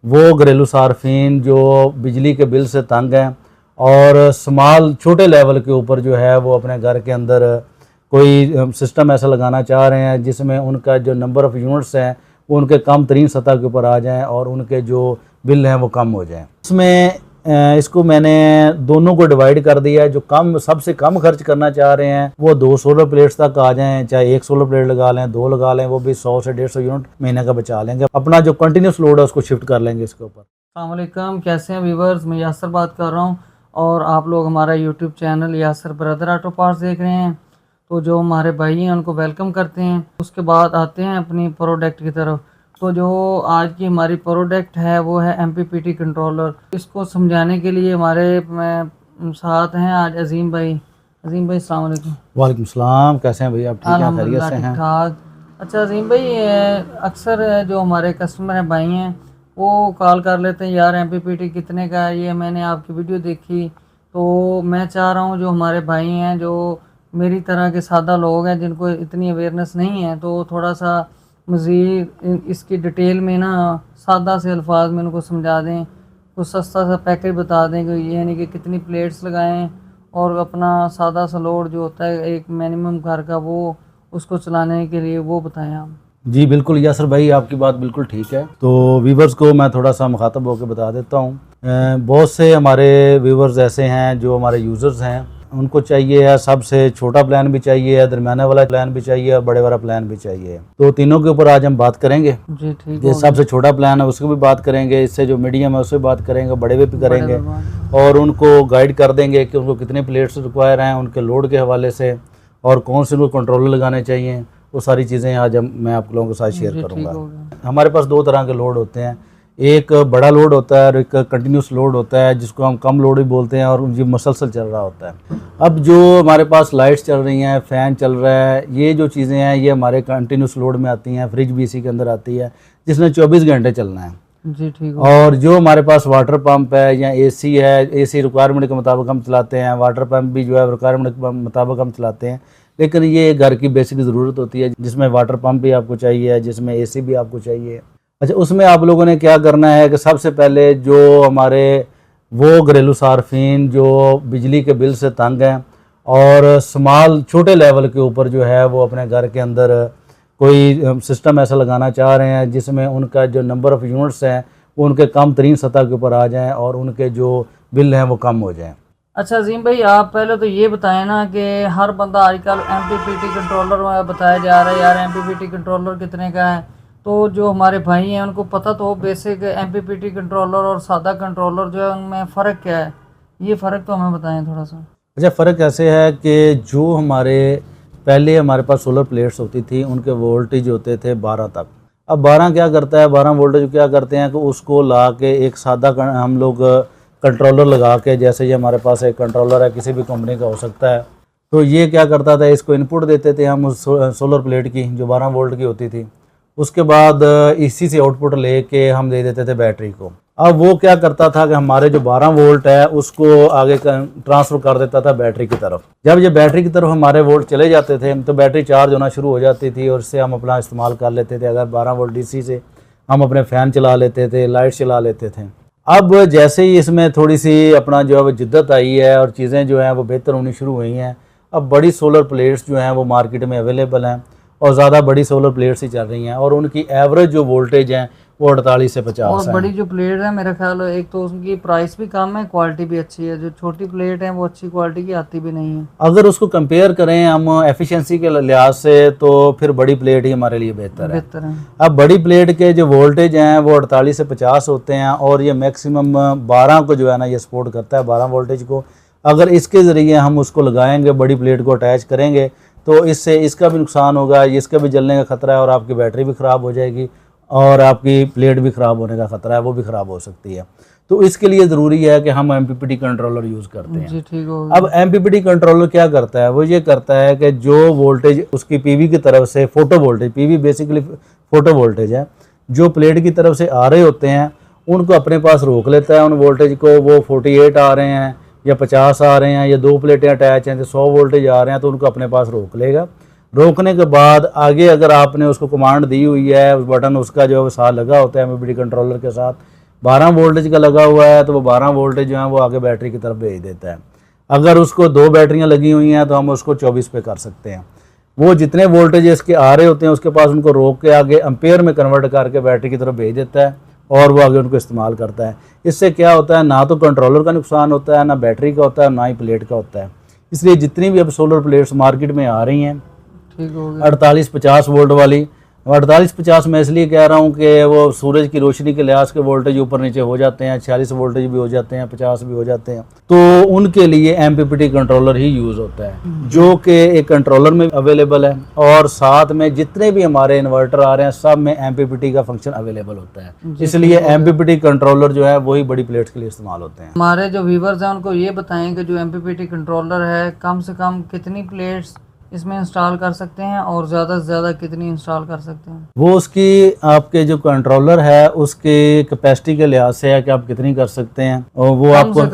वो घरेलू सार्फिन जो बिजली के बिल से तंग हैं और स्मॉल छोटे लेवल के ऊपर जो है वो अपने घर के अंदर कोई सिस्टम ऐसा लगाना चाह रहे हैं जिसमें उनका जो नंबर ऑफ़ यूनिट्स हैं वो उनके कम तरीन सतह के ऊपर आ जाएं और उनके जो बिल हैं वो कम हो जाएं। इसमें इसको मैंने दोनों को डिवाइड कर दिया है। जो कम सबसे कम खर्च करना चाह रहे हैं वो 2 सोलर प्लेट्स तक आ जाएं, चाहे 1 सोलर प्लेट लगा लें, 2 लगा लें, वो भी 100 से 150 यूनिट महीने का बचा लेंगे। अपना जो कंटिन्यूस लोड है उसको शिफ्ट कर लेंगे इसके ऊपर। अस्सलाम वालेकुम, कैसे हैं व्यूवर्स। मैं यासर बात कर रहा हूं और आप लोग हमारा YouTube channel Yasar brother auto parts देख रहे हैं। तो जो हमारे भाई हैं उनको वेलकम करते हैं। उसके बाद आते हैं अपनी प्रोडक्ट की तरफ। तो जो आज की हमारी प्रोडक्ट है वो है MPPT कंट्रोलर। इसको समझाने के लिए हमारे साथ हैं आज अजीम भाई। अजीम भाई अस्सलाम वालेकुम। वालेकुम सलाम, कैसे हैं भाई आप? ठीक हैं, खैरियत अल्हम्दुलिल्लाह से हैं? ठीक ठाक। अच्छा अजीम भाई, अक्सर जो हमारे कस्टमर हैं भाई हैं वो कॉल कर लेते हैं, यार MPPT कितने का है, ये मैंने आपकी वीडियो देखी। तो मैं चाह रहा हूँ जो हमारे भाई हैं जो मेरी तरह के सादा लोग हैं जिनको इतनी अवेयरनेस नहीं है, तो थोड़ा सा मज़ीद इसकी डिटेल में ना सादा से अल्फाज में उनको समझा दें, कुछ सस्ता सा पैकेज बता दें कि ये यानी कि कितनी प्लेट्स लगाएं और अपना सादा सा लोड जो होता है एक मिनिमम घर का वो उसको चलाने के लिए वो बताएं आप। जी बिल्कुल यासर भाई, आपकी बात बिल्कुल ठीक है। तो व्यूवर्स को मैं थोड़ा सा मुखातब होकर बता देता हूँ। बहुत से हमारे व्यूवर्स ऐसे हैं जो हमारे यूज़र्स हैं, उनको चाहिए है सबसे छोटा प्लान भी चाहिए है, दरमियाना वाला प्लान भी चाहिए और बड़े वाला प्लान भी चाहिए। तो तीनों के ऊपर आज हम बात करेंगे। जी ठीक ये सबसे छोटा प्लान है उसकी भी बात करेंगे, इससे जो मीडियम है उससे बात करेंगे, बड़े भी करेंगे और उनको गाइड कर देंगे कि उनको कितने प्लेट्स रिक्वायर हैं उनके लोड के हवाले से और कौन से उनको कंट्रोलर लगाने चाहिए। वो सारी चीज़ें आज मैं आप लोगों के साथ शेयर करूँगा। हमारे पास 2 तरह के लोड होते हैं, एक बड़ा लोड होता है और एक कंटिन्यूस लोड होता है जिसको हम कम लोड भी बोलते हैं और ये मसलसल चल रहा होता है। अब जो हमारे पास लाइट्स चल रही हैं, फ़ैन चल रहा है, ये जो चीज़ें हैं ये हमारे कंटिन्यूस लोड में आती हैं। फ्रिज भी इसी के अंदर आती है जिसने 24 घंटे चलना है। जी ठीक। और जो हमारे पास वाटर पंप है या AC है, AC रिक्वायरमेंट के मुताबिक हम चलाते हैं, वाटर पंप भी जो है रिक्वायरमेंट के मुताबिक हम चलाते हैं। लेकिन ये घर की बेसिक ज़रूरत होती है जिसमें वाटर पंप भी आपको चाहिए, जिसमें AC भी आपको चाहिए। अच्छा, उसमें आप लोगों ने क्या करना है कि सबसे पहले जो हमारे वो घरेलू सार्फिन जो बिजली के बिल से तंग हैं और स्मॉल छोटे लेवल के ऊपर जो है वो अपने घर के अंदर कोई सिस्टम ऐसा लगाना चाह रहे हैं जिसमें उनका जो नंबर ऑफ़ यूनिट्स हैं वो उनके कम तरीन सतह के ऊपर आ जाएं और उनके जो बिल हैं वो कम हो जाएं। अच्छा अजीम भाई, आप पहले तो ये बताएं ना कि हर बंदा आजकल MPPT कंट्रोलर बताया जा रहा है, यार MPPT कंट्रोलर कितने का है। तो जो हमारे भाई हैं उनको पता तो बेसिक MPPT कंट्रोलर और सादा कंट्रोलर जो है उनमें फ़र्क क्या है, ये फ़र्क तो हमें बताएं थोड़ा सा। अच्छा, फ़र्क ऐसे है कि जो हमारे पहले हमारे पास सोलर प्लेट्स होती थी उनके वोल्टेज होते थे 12 तक। अब 12 क्या करता है, 12 वोल्टेज क्या करते हैं कि उसको ला के एक सादा हम लोग कंट्रोलर लगा के, जैसे ये हमारे पास एक कंट्रोलर है किसी भी कंपनी का हो सकता है, तो ये क्या करता था, इसको इनपुट देते थे हम उस सोलर प्लेट की जो 12 वोल्ट की होती थी। उसके बाद इसी से आउटपुट लेके हम दे देते थे बैटरी को। अब वो क्या करता था कि हमारे जो 12 वोल्ट है उसको आगे ट्रांसफ़र कर देता था बैटरी की तरफ। जब ये बैटरी की तरफ हमारे वोल्ट चले जाते थे तो बैटरी चार्ज होना शुरू हो जाती थी और इससे हम अपना इस्तेमाल कर लेते थे। अगर 12 वोल्ट DC से हम अपने फ़ैन चला लेते थे, लाइट चला लेते थे। अब जैसे ही इसमें थोड़ी सी अपना जो है वो जिद्दत आई है और चीज़ें जो हैं वो बेहतर होनी शुरू हुई हैं, अब बड़ी सोलर प्लेट्स जो हैं वो मार्केट में अवेलेबल हैं और ज़्यादा बड़ी सोलर प्लेट्स ही चल रही हैं और उनकी एवरेज जो वोल्टेज हैं वो 48 से 50 और है। बड़ी जो प्लेट है मेरा ख्याल है एक तो उनकी प्राइस भी कम है, क्वालिटी भी अच्छी है। जो छोटी प्लेट है वो अच्छी क्वालिटी की आती भी नहीं है। अगर उसको कंपेयर करें हम एफिशिएंसी के लिहाज से तो फिर बड़ी प्लेट ही हमारे लिए बेहतर है। अब बड़ी प्लेट के जो वोल्टेज हैं वो 48 से 50 होते हैं और ये मैक्सिमम 12 को जो है ना ये सपोर्ट करता है, 12 वोल्टेज को। अगर इसके ज़रिए हम उसको लगाएंगे, बड़ी प्लेट को अटैच करेंगे तो इससे इसका भी नुकसान होगा, इसका भी जलने का ख़तरा है और आपकी बैटरी भी ख़राब हो जाएगी और आपकी प्लेट भी ख़राब होने का ख़तरा है, वो भी ख़राब हो सकती है। तो इसके लिए ज़रूरी है कि हम MPPT कंट्रोलर यूज़ करते हैं। जी ठीक हो। अब MPPT कंट्रोलर क्या करता है, वो ये करता है कि जो वोल्टेज उसकी PV की तरफ से photo voltage, PV basically photo voltage है, जो प्लेट की तरफ से आ रहे होते हैं उनको अपने पास रोक लेता है। उन वोल्टेज को वो 48 आ रहे हैं या 50 आ रहे हैं या 2 प्लेटें अटैच हैं तो 100 वोल्टेज आ रहे हैं तो उनको अपने पास रोक लेगा। रोकने के बाद आगे अगर आपने उसको कमांड दी हुई है, उस बटन उसका जो है साथ लगा होता है MPPT कंट्रोलर के साथ, 12 वोल्टेज का लगा हुआ है तो वो 12 वोल्टेज जो है वो आगे बैटरी की तरफ भेज देता है। अगर उसको 2 बैटरियां लगी हुई हैं तो हम उसको 24 पे कर सकते हैं। वो जितने वोल्टेज इसके आ रहे होते हैं उसके पास उनको रोक के आगे एम्पेयर में कन्वर्ट करके बैटरी की तरफ भेज देता है और वो आगे उनको इस्तेमाल करता है। इससे क्या होता है, ना तो कंट्रोलर का नुकसान होता है, ना बैटरी का होता है, ना ही प्लेट का होता है। इसलिए जितनी भी अब सोलर प्लेट्स मार्केट में आ रही हैं ठीक हो गया। 48-50 वोल्ट वाली, 48-50 मैं इसलिए कह रहा हूँ कि वो सूरज की रोशनी के लिहाज के वोल्टेज ऊपर नीचे हो जाते हैं, 46 वोल्टेज भी हो जाते हैं, 50 भी हो जाते हैं, तो उनके लिए एमपीपीटी कंट्रोलर ही यूज़ होता है जो कि एक कंट्रोलर में अवेलेबल है और साथ में जितने भी हमारे इन्वर्टर आ रहे हैं सब में एमपीपीटी का फंक्शन अवेलेबल होता है। इसलिए एमपीपीटी कंट्रोलर जो है वही बड़ी प्लेट्स के लिए इस्तेमाल होते हैं। हमारे जो व्यूवर्स हैं उनको ये बताएं कि जो एमपीपीटी कंट्रोलर है कम से कम कितनी प्लेट्स इसमें इंस्टॉल कर सकते हैं और ज़्यादा से ज़्यादा कितनी इंस्टॉल कर सकते हैं? वो उसकी आपके जो कंट्रोलर है उसकी कैपेसिटी के लिहाज से है कि आप कितनी कर सकते हैं और वो आपको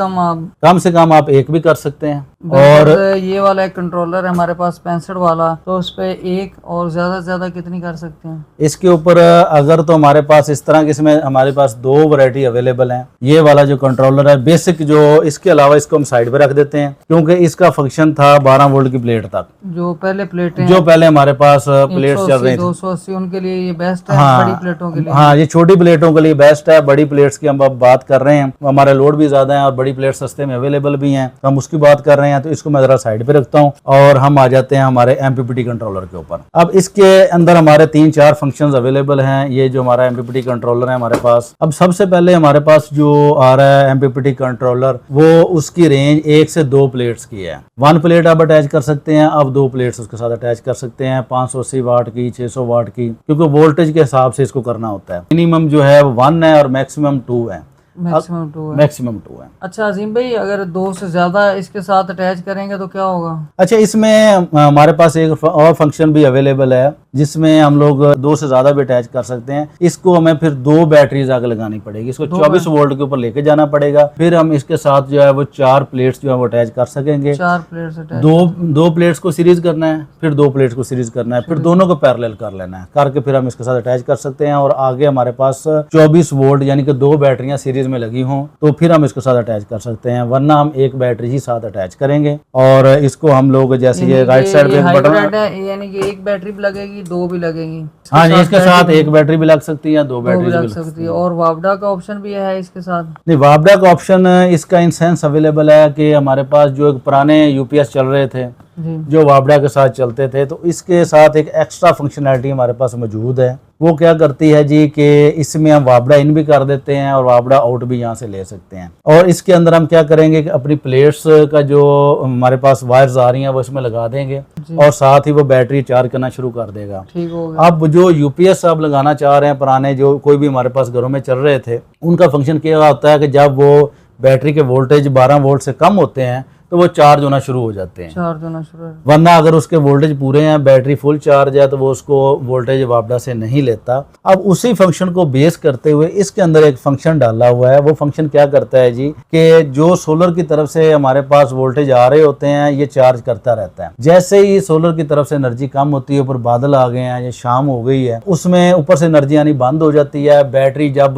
कम से कम आप एक भी कर सकते हैं। और ये वाला एक कंट्रोलर है हमारे पास 65 वाला, तो उस पे एक और ज़्यादा से ज़्यादा कितनी कर सकते हैं? इसके ऊपर अगर तो हमारे पास इस तरह के इसमें हमारे पास 2 वैरायटी अवेलेबल हैं। ये वाला जो कंट्रोलर है बेसिक, जो इसके अलावा इसको हम साइड पे रख देते हैं क्योंकि इसका फंक्शन था 12 वोल्ट की प्लेट तक। जो पहले प्लेटें जो पहले हमारे पास प्लेट चल रही थी 280 उनके लिए ये बेस्ट है। हाँ, बड़ी प्लेटों के लिए हाँ, ये छोटी प्लेटों के लिए बेस्ट है। बड़ी प्लेट्स की हम अब बात कर रहे हैं, हमारे लोड भी ज्यादा है और बड़ी प्लेट सस्ते में अवेलेबल भी हैं, तो हम उसकी बात कर रहे हैं। तो इसको मैं जरा साइड पे रखता हूँ और हम आ जाते हैं हमारे एमपीपीटी कंट्रोलर के ऊपर। अब इसके अंदर हमारे 3-4 फंक्शंस अवेलेबल हैं। ये जो हमारा एमपीपीटी कंट्रोलर है हमारे पास, अब सबसे पहले हमारे पास जो आ रहा है एमपीपीटी कंट्रोलर, वो उसकी रेंज 1 से 2 प्लेट्स की है। 1 प्लेट आप अटैच कर सकते हैं, अब 2 प्लेट्स उसके साथ अटैच कर सकते हैं, 580 वाट की, 600 वाट की, क्योंकि वोल्टेज के हिसाब से इसको करना होता है। मिनिमम जो है 1 है और मैक्सिमम 2 है। मैक्सिमम 2 है। अच्छा अजीम भाई, अगर 2 से ज्यादा इसके साथ अटैच करेंगे तो क्या होगा? अच्छा, इसमें हमारे पास एक और फंक्शन भी अवेलेबल है जिसमें हम लोग 2 से ज्यादा भी अटैच कर सकते हैं। इसको हमें फिर 2 बैटरीज आगे लगानी पड़ेगी, इसको 24 वोल्ट के ऊपर लेके जाना पड़ेगा। फिर हम इसके साथ जो है वो 4 प्लेट्स जो है वो अटैच कर सकेंगे। 4 प्लेट्स अटैच, 2 प्लेट्स को सीरीज करना है, फिर 2 प्लेट्स को सीरीज करना है, फिर दोनों को पैरेलल कर लेना है, करके फिर हम इसके साथ अटैच कर सकते हैं। और आगे हमारे पास 24 वोल्ट यानी कि 2 बैटरियां सीरीज में लगी हों तो फिर हम इसके साथ अटैच कर सकते हैं, वरना हम एक बैटरी ही साथ अटैच करेंगे। और इसको हम लोग जैसे ये राइट साइड पे बटन है, यानी कि एक बैटरी भी लगेगी, 2 भी लगेगी। हाँ जी, इसके साथ एक बैटरी भी लग सकती है, 2 बैटरी भी लग सकती है। और वापडा का ऑप्शन भी है इसके साथ? नहीं, वापडा का ऑप्शन इसका इन सेंस अवेलेबल है कि हमारे पास जो एक पुराने यूपीएस चल रहे थे जो वापडा के साथ चलते थे, तो इसके साथ एक एक्स्ट्रा फंक्शनैलिटी हमारे पास मौजूद है। वो क्या करती है जी कि इसमें हम वापडा इन भी कर देते हैं और वापडा आउट भी यहाँ से ले सकते हैं। और इसके अंदर हम क्या करेंगे कि अपनी प्लेट्स का जो हमारे पास वायर्स आ रही हैं वो इसमें लगा देंगे और साथ ही वो बैटरी चार्ज करना शुरू कर देगा। ठीक हो गया। अब जो यूपीएस आप लगाना चाह रहे हैं पुराने, जो कोई भी हमारे पास घरों में चल रहे थे, उनका फंक्शन क्या होता है कि जब वो बैटरी के वोल्टेज 12 वोल्ट से कम होते हैं तो वो चार्ज होना शुरू हो जाते हैं, वरना अगर उसके वोल्टेज पूरे हैं, बैटरी फुल चार्ज है, तो वो उसको वोल्टेज वापडा से नहीं लेता। अब उसी फंक्शन को बेस करते हुए इसके अंदर एक फंक्शन डाला हुआ है। वो फंक्शन क्या करता है जी कि जो सोलर की तरफ से हमारे पास वोल्टेज आ रहे होते हैं ये चार्ज करता रहता है। जैसे ही सोलर की तरफ से एनर्जी कम होती है, ऊपर बादल आ गए हैं, ये शाम हो गई है, उसमें ऊपर से एनर्जी आनी बंद हो जाती है। बैटरी जब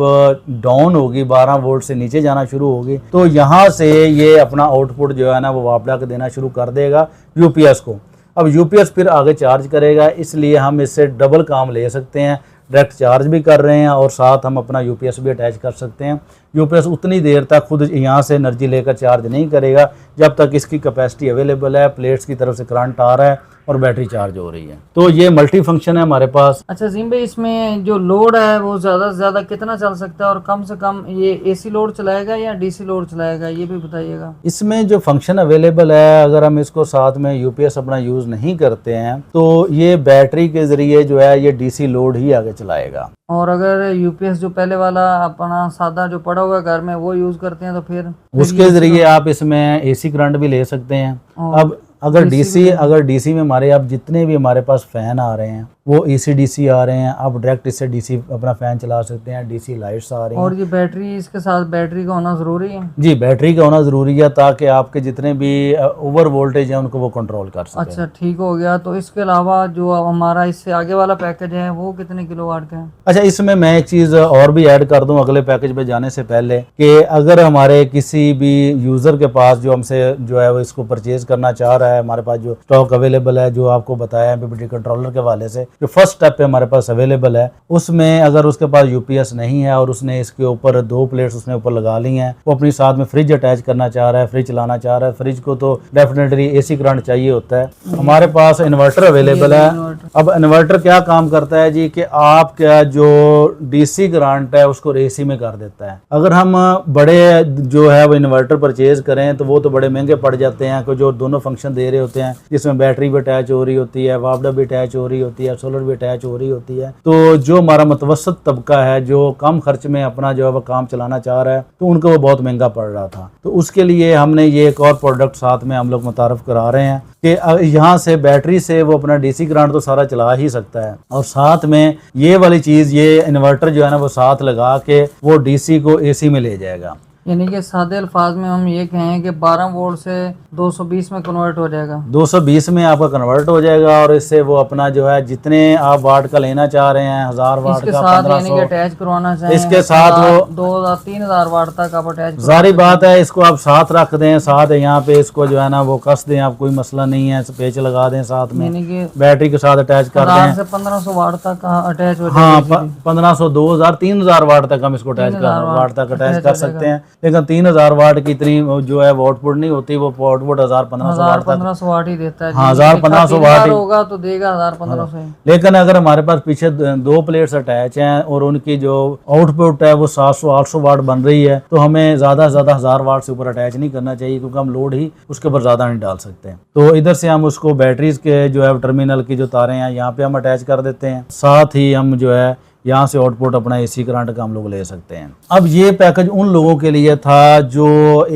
डाउन होगी, 12 वोल्ट से नीचे जाना शुरू होगी, तो यहाँ से ये अपना आउटपुट जो है ना वो वापडा के देना शुरू कर देगा यूपीएस को। अब यूपीएस फिर आगे चार्ज करेगा, इसलिए हम इससे डबल काम ले सकते हैं। डायरेक्ट चार्ज भी कर रहे हैं और साथ हम अपना यूपीएस भी अटैच कर सकते हैं। यूपीएस उतनी देर तक खुद यहाँ से एनर्जी लेकर चार्ज नहीं करेगा जब तक इसकी कैपेसिटी अवेलेबल है, प्लेट्स की तरफ से करंट आ रहा है और बैटरी चार्ज हो रही है। तो ये मल्टी फंक्शन है हमारे पास। अच्छा अजीम भाई, इसमें जो लोड है वो ज़्यादा से ज़्यादा कितना चल सकता है और कम से कम ये एसी लोड चलाएगा या डीसी लोड चलाएगा, ये भी बताइएगा। इसमें जो फंक्शन अवेलेबल है, अगर हम इसको साथ में यूपीएस अपना यूज़ नहीं करते हैं तो ये बैटरी के ज़रिए जो है ये डीसी लोड ही आगे चलाएगा। और अगर यूपीएस जो पहले वाला अपना सादा जो पड़ा हुआ घर में वो यूज़ करते हैं तो फिर उसके ज़रिए आप इसमें एसी करंट भी ले सकते हैं। अब अगर डीसी में हमारे अब जितने भी हमारे पास फैन आ रहे हैं वो AC DC आ रहे हैं, आप डायरेक्ट इससे DC अपना फ़ैन चला सकते हैं, DC लाइट्स आ रही हैं। और ये बैटरी, इसके साथ बैटरी का होना ज़रूरी है? जी, बैटरी का होना ज़रूरी है ताकि आपके जितने भी ओवर वोल्टेज हैं उनको वो कंट्रोल कर सकें। अच्छा, ठीक हो गया। तो इसके अलावा जो हमारा इससे आगे वाला पैकेज है वो कितने किलोवाट का है? अच्छा, इसमें मैं एक चीज़ और भी ऐड कर दूं अगले पैकेज पे जाने से पहले, कि अगर हमारे किसी भी यूज़र के पास जो हमसे जो है वो इसको परचेज़ करना चाह रहा है, हमारे पास जो स्टॉक अवेलेबल है, जो आपको बताया MPPT कंट्रोलर के हवाले से जो फर्स्ट स्टेप पे हमारे पास अवेलेबल है, उसमें अगर उसके पास UPS नहीं है और उसने इसके ऊपर 2 प्लेट्स उसने ऊपर लगा ली हैं, वो अपनी साथ में फ्रिज अटैच करना चाह रहा है, फ्रिज चलाना चाह रहा है, फ्रिज को तो डेफिनेटली AC करंट चाहिए होता है। हमारे पास इन्वर्टर अवेलेबल है। अब इन्वर्टर क्या काम करता है जी, कि आपका जो DC करंट है उसको AC में कर देता है। अगर हम बड़े जो है वो इन्वर्टर परचेज करें तो वो तो बड़े महंगे पड़ जाते हैं, कि जो दोनों फंक्शन दे रहे होते हैं, जिसमें बैटरी भी अटैच हो रही होती है, वापडा भी अटैच हो रही होती है, सोलर भी अटैच हो रही होती है। तो जो हमारा मुतवसत तबका है, जो कम खर्च में अपना जो है वो काम चलाना चाह रहा है, तो उनको वो बहुत महंगा पड़ रहा था। तो उसके लिए हमने ये एक और प्रोडक्ट साथ में हम लोग मुतारफ़ करा रहे हैं कि यहाँ से बैटरी से वो अपना DC करंट तो सारा चला ही सकता है, और साथ में ये वाली चीज़, ये इन्वर्टर जो है ना वो साथ लगा के वो DC को AC में ले जाएगा। यानी कि सादे अल्फाज में हम ये कहें कि 12 वोल्ट से 220 में कन्वर्ट हो जाएगा। 220 में आपका कन्वर्ट हो जाएगा, और इससे वो अपना जो है जितने आप वाट का लेना चाह रहे हैं, 1000 वाट का, 1500 अटैच करवाना चाहिए, इसके साथ वो 2000-3000 वाट तक आप अटैच। जारी बात है, इसको आप साथ रख दें, साथ यहाँ पे इसको जो है ना वो कस दें, आप कोई मसला नहीं है, पेच लगा दें साथ में, बैटरी के साथ अटैच कर दें, 1500 वाट तक अटैच हो जाएगा। हाँ, 1500, 2000, 3000 वाट तक हम इसको अटैच कर सकते हैं। लेकिन 3000 वाट की इतनी जो है वो आउटपुट नहीं होती, वो आउटपुट 1500 वाट ही देता है। हाँ, 1500 वाट होगा तो देगा 1500। लेकिन अगर हमारे पास पीछे 2 प्लेट्स अटैच हैं और उनकी जो आउटपुट है वो 700-800 वाट बन रही है, तो हमें ज्यादा से ज्यादा 1000 वाट से ऊपर अटैच नहीं करना चाहिए, क्योंकि हम लोड ही उसके ऊपर ज्यादा नहीं डाल सकते। तो इधर से हम उसको बैटरीज के जो है टर्मिनल की जो तारें हैं यहाँ पे हम अटैच कर देते हैं, साथ ही हम जो है यहाँ से आउटपुट अपना AC करंट का हम लोग ले सकते हैं। अब ये पैकेज उन लोगों के लिए था जो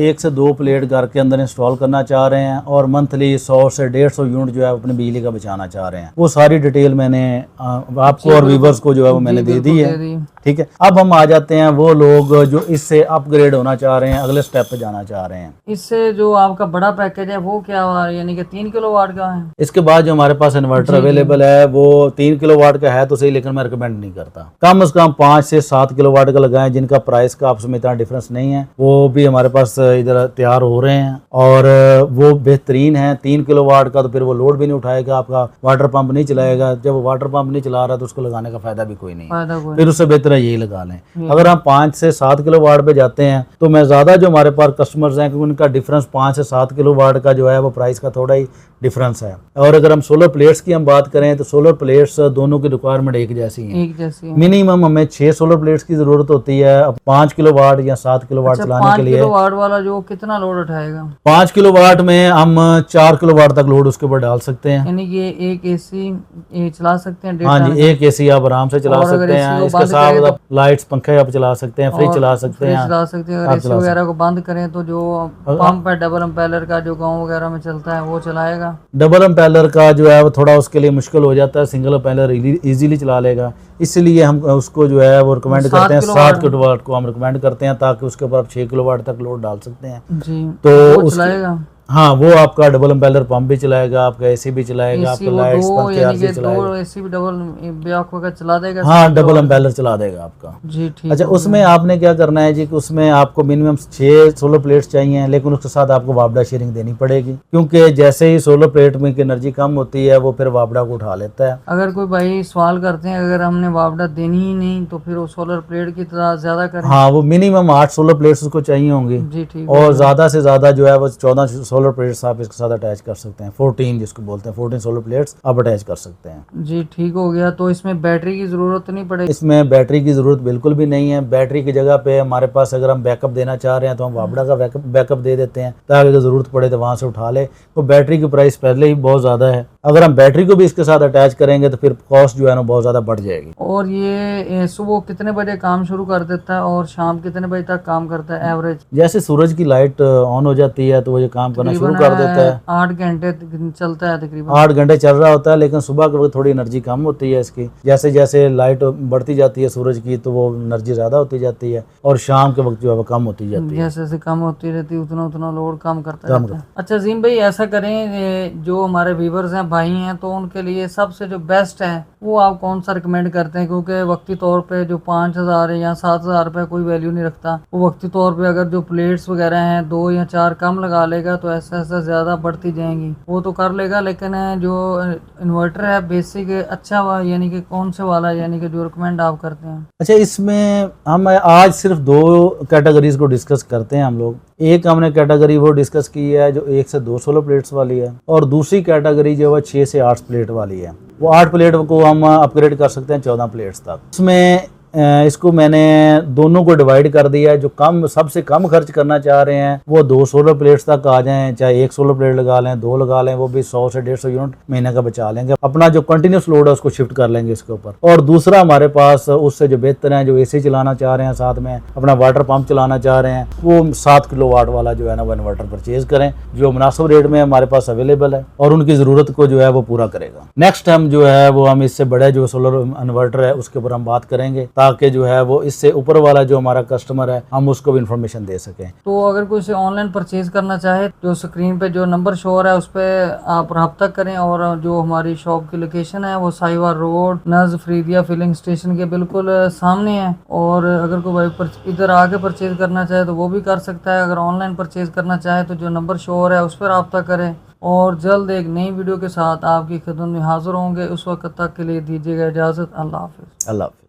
1 से 2 प्लेट घर के अंदर इंस्टॉल करना चाह रहे हैं और मंथली 100 से 150 यूनिट जो है अपनी बिजली का बचाना चाह रहे हैं। वो सारी डिटेल मैंने आपको और व्यूवर्स को जो है वो मैंने दे दी है। ठीक है, अब हम आ जाते हैं वो लोग जो इससे अपग्रेड होना चाह रहे हैं, अगले स्टेप पे जाना चाह रहे हैं। इससे जो आपका बड़ा पैकेज है वो क्या हुआ, यानी कि 3 किलोवाट का है? इसके बाद जो हमारे पास इन्वर्टर अवेलेबल है वो 3 किलोवाट का है तो सही, लेकिन मैं रिकमेंड नहीं करता। कम से कम 5 से 7 किलोवाट का लगाएं, जिनका प्राइस का आपस में इतना डिफरेंस नहीं है, वो भी हमारे पास इधर तैयार हो रहे हैं और वो बेहतरीन है। 3 किलोवाट का तो फिर वो लोड भी नहीं उठाएगा, आपका वाटर पंप नहीं चलाएगा। जब वो वाटर पंप नहीं चला रहा तो उसको लगाने का फायदा भी कोई नहीं, फिर उससे बेहतर यही लगा लें। अगर हम 5 से 7 किलोवाट पे जाते हैं तो मैं ज़्यादा जो हमारे पास कस्टमर्स हैं, क्योंकि उनका डिफरेंस 5 से 7 किलोवाट का जो है वो प्राइस का थोड़ा ही डिफरेंस है। और अगर हम सोलर प्लेट्स की हम बात करें तो सोलर प्लेट्स दोनों की रिक्वायरमेंट एक जैसी है। मिनिमम हमें 6 सोलर प्लेट्स की जरूरत होती है 5 किलोवाट या 7 किलोवाट चलाने के लिए। 5 किलोवाट वाला जो कितना लोड उठाएगा? 5 किलोवाट में हम 4 किलोवाट तक लोड उसके ऊपर डाल सकते हैं, यानी कि एक AC चला सकते हैं। हाँ जी, एक AC आप आराम से चला सकते हैं। इसके साथ लाइट्स, पंखे आप चला सकते हैं, फ्रिज चला सकते हैं। अगर AC वगैरह को बंद करें तो जो पंप है डबल एम्पेलर का जो गाँव वगैरह में चलता है वो चलाएगा। डबल एम्पेलर का जो है वो थोड़ा उसके लिए मुश्किल हो जाता है, सिंगल एम्पेलर इजीली चला लेगा। इसलिए हम उसको जो है वो रिकमेंड करते हैं 7 किलोवाट को हम रिकमेंड करते हैं, ताकि उसके ऊपर आप 6 किलोवाट तक लोड डाल सकते हैं जी। तो चलाएगा। हाँ, वो आपका डबल एम्पेलर पंप भी चलाएगा, आपका AC भी चलाएगा, आपका लाइट्स, पंखे आरसी चलाएगा। AC भी डबल ब्लॉक वगैरह चला देगा। हाँ, डबल एम्पेलर चला देगा आपका जी। ठीक। अच्छा, उसमें आपने क्या करना है जी कि उसमें आपको मिनिमम 6 सोलर प्लेट्स चाहिए, लेकिन उसके साथ आपको वापडा शेयरिंग देनी पड़ेगी, क्योंकि जैसे ही सोलर प्लेट में की एनर्जी कम होती है वो फिर वापडा को उठा लेता है। अगर कोई भाई सवाल करते हैं अगर हमने वापडा देनी ही नहीं तो फिर वो सोलर प्लेट की तरह ज्यादा करें? हाँ, वो मिनिमम 8 सोलर प्लेट्स उसको चाहिए होंगी जी। ठीक। और ज्यादा से ज्यादा जो है वो 14 सोलर प्लेट्स आप साथ अटैच कर सकते हैं। 14 जिसको बोलते हैं, 14 सोलर प्लेट्स आप अटैच कर सकते हैं जी। ठीक हो गया। तो इसमें बैटरी की जरूरत नहीं पड़ेगी? इसमें बैटरी की जरूरत बिल्कुल भी नहीं है। बैटरी की जगह पे हमारे पास अगर हम बैकअप देना चाह रहे हैं तो हम वापडा का बैकअप दे देते हैं, ताकि अगर जरूरत पड़े तो वहां से उठा ले। तो बैटरी की प्राइस पहले ही बहुत ज्यादा है, अगर हम बैटरी को भी इसके साथ अटैच करेंगे तो फिर कॉस्ट जो है ना बहुत ज्यादा बढ़ जाएगी। और ये सुबह कितने बजे काम शुरू कर देता है और शाम कितने बजे तक काम करता है एवरेज? जैसे सूरज की लाइट ऑन हो जाती है तो वो ये काम करना होना शुरू कर देता है। 8 घंटे चलता है तकरीबन। 8 घंटे चल रहा होता है, लेकिन सुबह के वक्त थोड़ी एनर्जी कम होती है इसकी। जैसे जैसे लाइट बढ़ती जाती है सूरज की तो वो एनर्जी ज़्यादा होती जाती है, और शाम के वक्त जो है वो कम होती जाती है। जैसे जैसे कम होती रहती है उतना उतना लोड कम करता जाता है। अच्छा अजीम भाई, ऐसा करें, जो हमारे व्यूवर्स हैं, भाई हैं, तो उनके लिए सबसे जो बेस्ट है वो आप कौन सा रिकमेंड करते हैं? क्योंकि वक्ती तौर पे जो 5,000 या 7,000 रुपये कोई वैल्यू नहीं रखता। वो वक्ती तौर पे अगर जो प्लेट्स वगैरह हैं 2 या 4 कम लगा लेगा तो ऐसा ऐसा ज़्यादा बढ़ती जाएंगी, वो तो कर लेगा। लेकिन जो इन्वर्टर है बेसिक अच्छा यानी कि कौन से वाला, यानी कि जो रिकमेंड आप करते हैं? अच्छा, इसमें हम आज सिर्फ 2 कैटेगरीज को डिस्कस करते हैं हम लोग। एक हमने कैटेगरी वो डिस्कस की है जो 1 से 2 सोलर प्लेट्स वाली है, और दूसरी कैटेगरी जो है 6 से 8 प्लेट वाली है। वो 8 प्लेट को हम अपग्रेड कर सकते हैं 14 प्लेट्स तक। इसमें इसको मैंने दोनों को डिवाइड कर दिया है। जो कम सबसे कम खर्च करना चाह रहे हैं वो 2 सोलर प्लेट्स तक आ जाएं, चाहे 1 सोलर प्लेट लगा लें, 2 लगा लें, वो भी 100 से 150 यूनिट महीने का बचा लेंगे। अपना जो कंटिन्यूस लोड है उसको शिफ्ट कर लेंगे इसके ऊपर। और दूसरा हमारे पास उससे जो बेहतर है, जो एसी चलाना चाह रहे हैं, साथ में अपना वाटर पंप चलाना चाह रहे हैं, वो 7 किलोवाट वाला जो है ना वो इन्वर्टर परचेज करें, जो मुनासिब रेट में हमारे पास अवेलेबल है और उनकी ज़रूरत को जो है वो पूरा करेगा। नेक्स्ट टाइम जो है वो हम इससे बड़े जो सोलर इन्वर्टर है उसके ऊपर हम बात करेंगे, ताकि जो है वो इससे ऊपर वाला जो हमारा कस्टमर है हम उसको भी इंफॉर्मेशन दे सकें। तो अगर कोई से ऑनलाइन परचेज करना चाहे, जो स्क्रीन पे जो नंबर शो हो रहा है उस पर आप रब्ता करें। और जो हमारी शॉप की लोकेशन है वो साहिवाल रोड नज़ फ्रीदिया फिलिंग स्टेशन के बिल्कुल सामने है। और अगर कोई भाई इधर आके परचेज करना चाहे तो वो भी कर सकता है। अगर ऑनलाइन परचेज करना चाहे तो जो नंबर शो हो रहा है उस पर रब्ता करें। और जल्द एक नई वीडियो के साथ आपकी खिदमत में हाजिर होंगे। उस वक्त तक के लिए दीजिएगा इजाज़त। अल्लाह हाफ़िज़। अल्लाह हाफ़िज़।